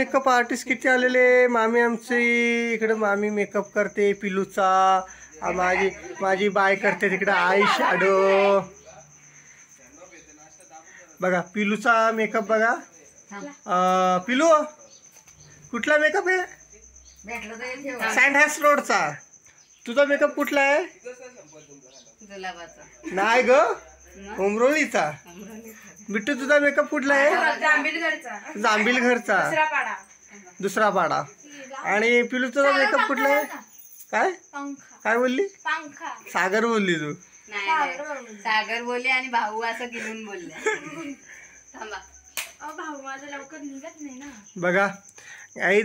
Makeup artist किती आलेले. मामी आमची इकडे मामी मेकअप करते पिलूचा. माझी बाय करते तिकडे आय शॅडो. बघा पिलूचा मेकअप बघा. पिलू कुठला मेकअप आहे? सँडहॅस्ट रोडचा. तुझा मेकअप कुठला आहे? नाही ग, उमरोलीचा. बिट्टू तुझा मेकअप कुठला आहे? जांभील घरचा. दुसरा पाडा. आणि पिलू तुझा मेकअप कुठला आहे? काय काय बोलली? सागर बोलली तू. सागर बोलली आणि भाऊ असं घेऊन बोलले. बघा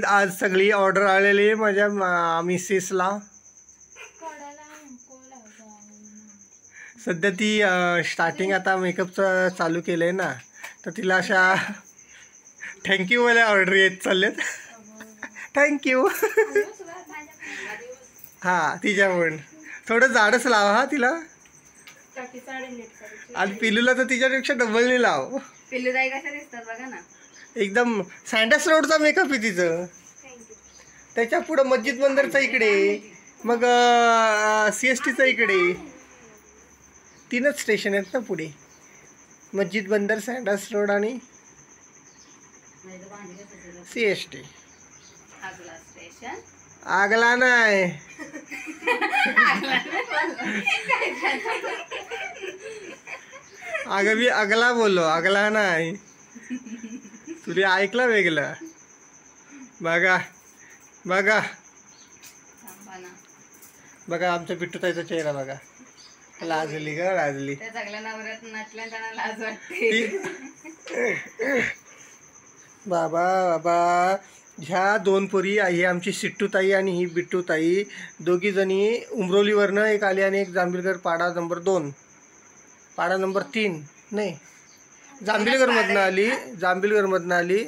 आज सगळी ऑर्डर आलेली माझ्या मिसेसला. सध्या ती स्टार्टिंग आता मेकअपचं चालू केलं आहे ना, तर तिला अशा थँक्यू वाल्या ऑर्डर येत चाललेत. थँक्यू. हां तिच्यामुळे थोडं जाडच लावा हा तिला. आणि पिलूला तर तिच्यापेक्षा डबलने लाव. पिल्लूताई कशा दिसतात बघा ना. एकदम सँडहॅस्ट रोडचा मेकअप आहे तिचं. त्याच्या पुढं मस्जिद बंदरचा इकडे, मग CSTचा इकडे. 3च स्टेशन आहेत ना पुढे. मस्जिद बंदर, सँडहॅस्ट रोड आणि CST. आगला नाही. अगं मी अगला बोललो, अगला नाही. तुला ऐकलं वेगळं. बघा बघा बघा आमच्या बिट्टूताईचा चेहरा बघा. लाजली ग लाजली. बाबा बाबा ह्या 2 पोरी ही आमची सिट्टूताई आणि ही बिट्टूताई. दोघी जणी उमरोलीवरनं एक आली आणि एक जांभीलगर पाडा नंबर 2, पाडा नंबर 3 नाही जांभीलगरमधनं आली. जांभीलगरमधनं आली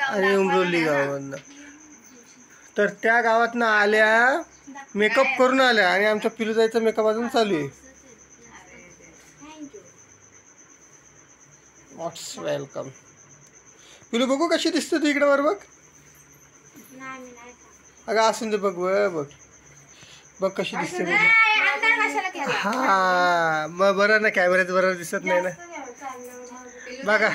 आणि उमरोली गावामधनं. तर त्या गावातनं आल्या, मेकअप करून आल्या आणि आमच्या पिलूताईचा मेकअप अजून चालू आहे. व्हॉट्स वेलकम. पिलू बघू कशी दिसते तू इकडे वर बघ. अगं असून दे बघ बघ बघ कशी दिसते बघ. हा मग बरं ना, कॅमेऱ्यात बरं दिसत नाही ना. बघा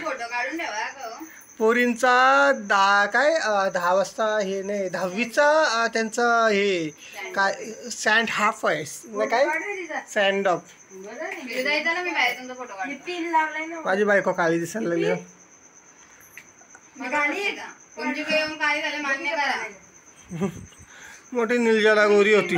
पोरींचा 10 वाजता हे नाही 10वीचा त्यांचा हे काय सँड हाफ आहे काय सँड ऑफ. माझी बायको काळी दिसायला लागली. मोठी निलजाला गोरी होती.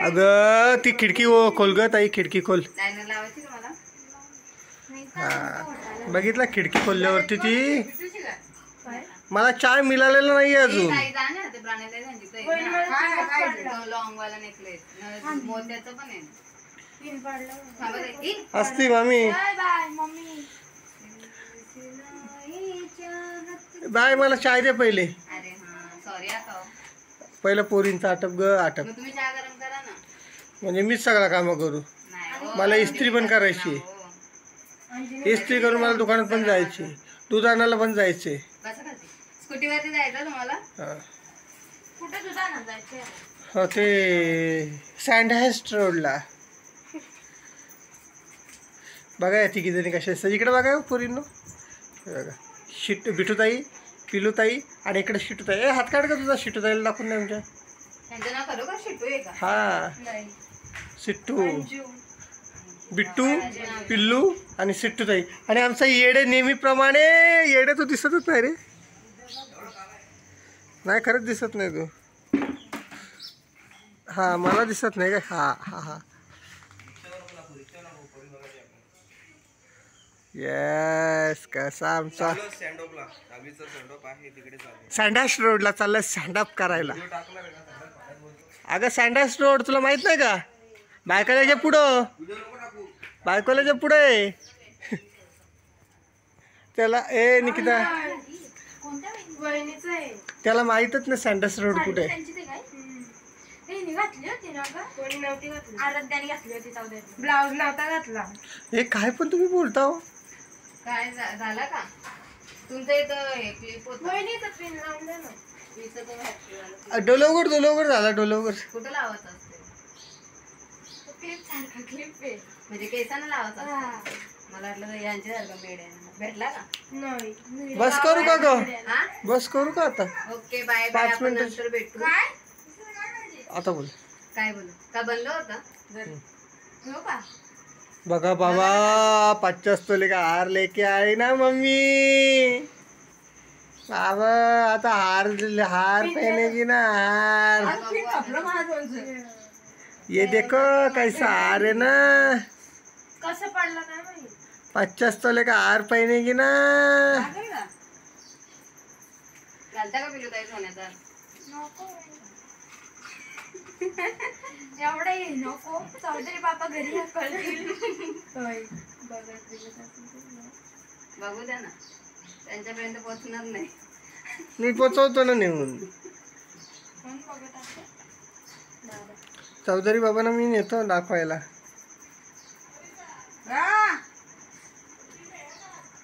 अगं ती खिडकी खोल ग ताई. खिडकी खोल. हा बघितलं खिडकी खोलल्यावरती ती. मला चाय मिळालेला नाही अजून. असती मामी. बाय मला चाय दे पहिले. पहिलं पोरींचा आटप ग आटप. म्हणजे मीच सगळा कामं करू. मला इस्त्री पण करायची. इस्त्री करून मला दुकानात पण जायची, दूध आणायला पण जायचे. स्कूटीवरती जायचं तुम्हाला? हो ते सँडहॅस्ट रोडला. बघा या तिघी जणी कशा असतात. इकडे बघा पोरींनो. बघा बिट्टूताई, पिलूताई आणि इकडे शिटूताई. हात काढ का तुझा. शिटूताईला दाखवून नाही आमच्या. हा सिट्टू, बिट्टू, पिल्लू आणि सिट्टूताई. आणि आमचा येडे नेहमीप्रमाणे. येडे तू दिसतच नाही रे. नाही खरंच दिसत नाही तू. हा मला दिसत नाही काय. हा हा हा येस. कसा आमचा सँडहॅस्ट रोडला चाललाय स्टँडअप करायला. अगं सँडहॅस्ट रोड तुला माहित नाही का? बायकोल्याच्या पुढं. बायकोल्याच्या पुढे त्याला. ए निकिता त्याला माहीतच नाही सँडहॅस्ट रोड कुठे. घातली होती ना ग? कोणी नव्हती घातली. आराध्याने घातली होती चौधरी. ब्लाऊज नव्हता घातला. हे काय पण तुम्ही बोलता हो? काय झालं का तुमचं इथं हे क्लिप होत वहिनीचं पिन लावून दे ना. डोलवगर झाला डोलवगर. कुठं लावायचं असते क्लिप सारखा क्लिप आहे. म्हणजे केसानं लावायचं असतं? मला वाटलं यांच्यासारखं मेड आहे ना. भेटला का? नाही. बस करू का ग? हा बस करू का आता? Okay bye bye. 5 आपण मिनिटं. नंतर भेटू. काय? आता बोल. काय बोलू का बंद होता हो का? बघा बाबा 50 तोले का हार लेके आए ना मम्मी. बाबा आता हार पहनेगी ना हार. ये देखो कैसा हार है ना. कसं पडलं काय माहिती. 50 तोले का हार पहनेगी ना. घालता का पिलू ताई सोन्याचा? नको. एवढं ये नको. चौधरी बाबा घरी कळतील. बघू द्या ना त्यांच्यापर्यंत पोहोचणार नाही. मी पोचवतो ना नेऊन. कोण बघत असेल? चौधरी बाबांना मी नेतो दाखवायला.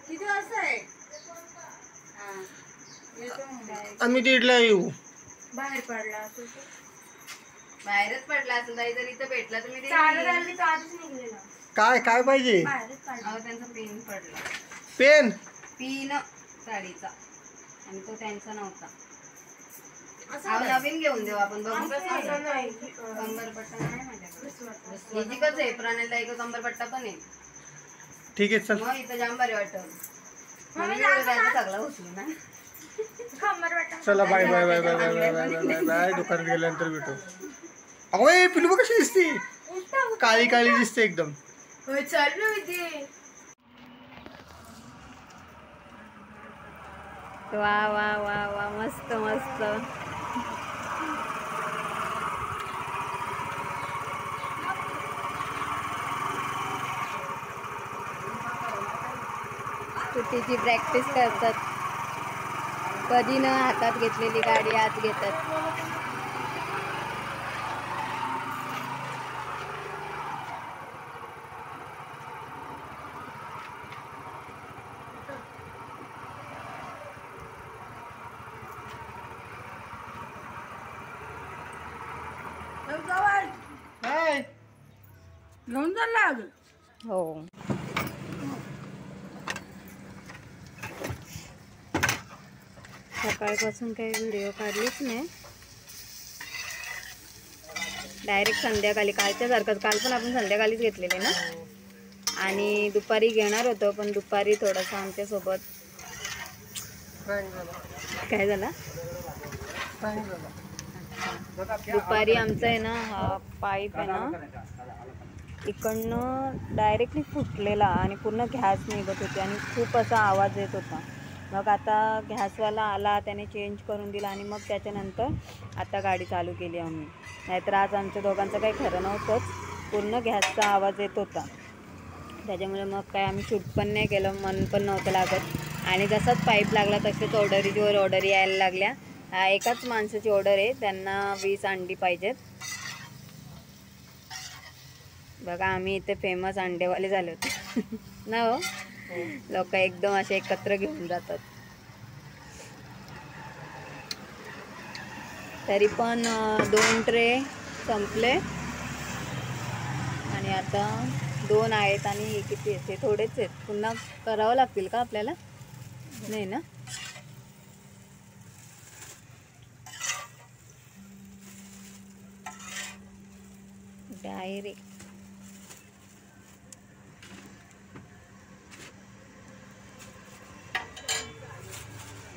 किती वाजता आहे? आम्ही दीडला येऊ. बाहेर पडला असेल. बाहेरच पडला असेल ताई. जर इथं भेटला तर मी देईन. चालत आली तर आधीच निघलेला. काय काय पाहिजे? बाहेरच पडला. अहो त्यांचा पिन पडला. पेन. पिन साडीचा आणि तो त्यांचा नव्हता. असं अहो नवीन घेऊन देऊ आपण. बघू कसं असं नाही. कंबरपट्टा नाही माझ्याकडे. निजिकच आहे. प्रणालीला एक कंबरपट्टा पण आहे. ठीक आहे चल. मग इथं जाम भारी वाटतं. म्हणून एवढं त्यांचा सगळा उचलू ना. कंबर वाटा. चला bye bye bye bye bye bye bye bye bye. दुकानात गेल्यानंतर भेटू. अहो ए पिलू बघ कशी दिसते. काळी काळी दिसते एकदम. होय चाललो इथे. वा वा वा वा मस्त मस्त. तुटीची प्रॅक्टिस करतात. कधी न हातात घेतलेली गाडी आत घेतात. हाय. घेऊन चालला. हो सकाळपासून काही व्हिडिओ काढलीच नाही. डायरेक्ट संध्याकाळी कालच्यासारखंच. काल पण आपण संध्याकाळीच घेतलेले ना. आणि दुपारी घेणार होतो पण दुपारी थोडंसं आमच्यासोबत काय झालं. दुपारी आमचं आहे ना हा पाईप आहे ना इकडनं डायरेक्टली फुटलेला आणि पूर्ण गॅस निघत होती आणि खूप असा आवाज येत होता. मग आता गॅसवाला आला त्याने चेंज करून दिला आणि मग त्याच्यानंतर आता गाडी चालू केली आम्ही. नाहीतर आज आमच्या दोघांचं काही खरं नव्हतंच. पूर्ण गॅसचा आवाज येत होता. त्याच्यामुळे मग काय आम्ही शूट पण नाही केलं. मन पण नव्हतं लागत. आणि जसाच पाईप लागला तसेच ऑर्डरीवर ऑर्डर यायला लागल्या. एकाच माणसाची ऑर्डर आहे. त्यांना 20 अंडी पाहिजेत. बघा आम्ही इथे फेमस अंडेवाले झाले होते ना हो. लोक एकदम असे एकत्र घेऊन जातात. तरी पण 2 ट्रे संपले आणि आता 2 आहेत आणि किती आहेत? थोडेच आहेत. पुन्हा करावं लागतील का आपल्याला? नाही ना. डायरेक्ट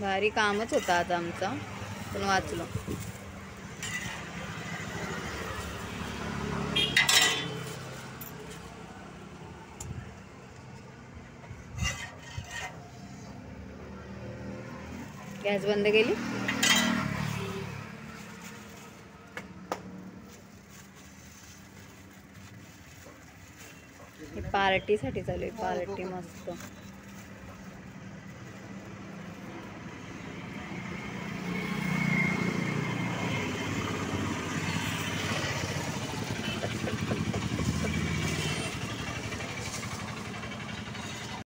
भारी कामच होतं आज आमचं पण वाचलो. गॅस बंद केली. पार्टीसाठी चालू आहे. पार्टी मस्त.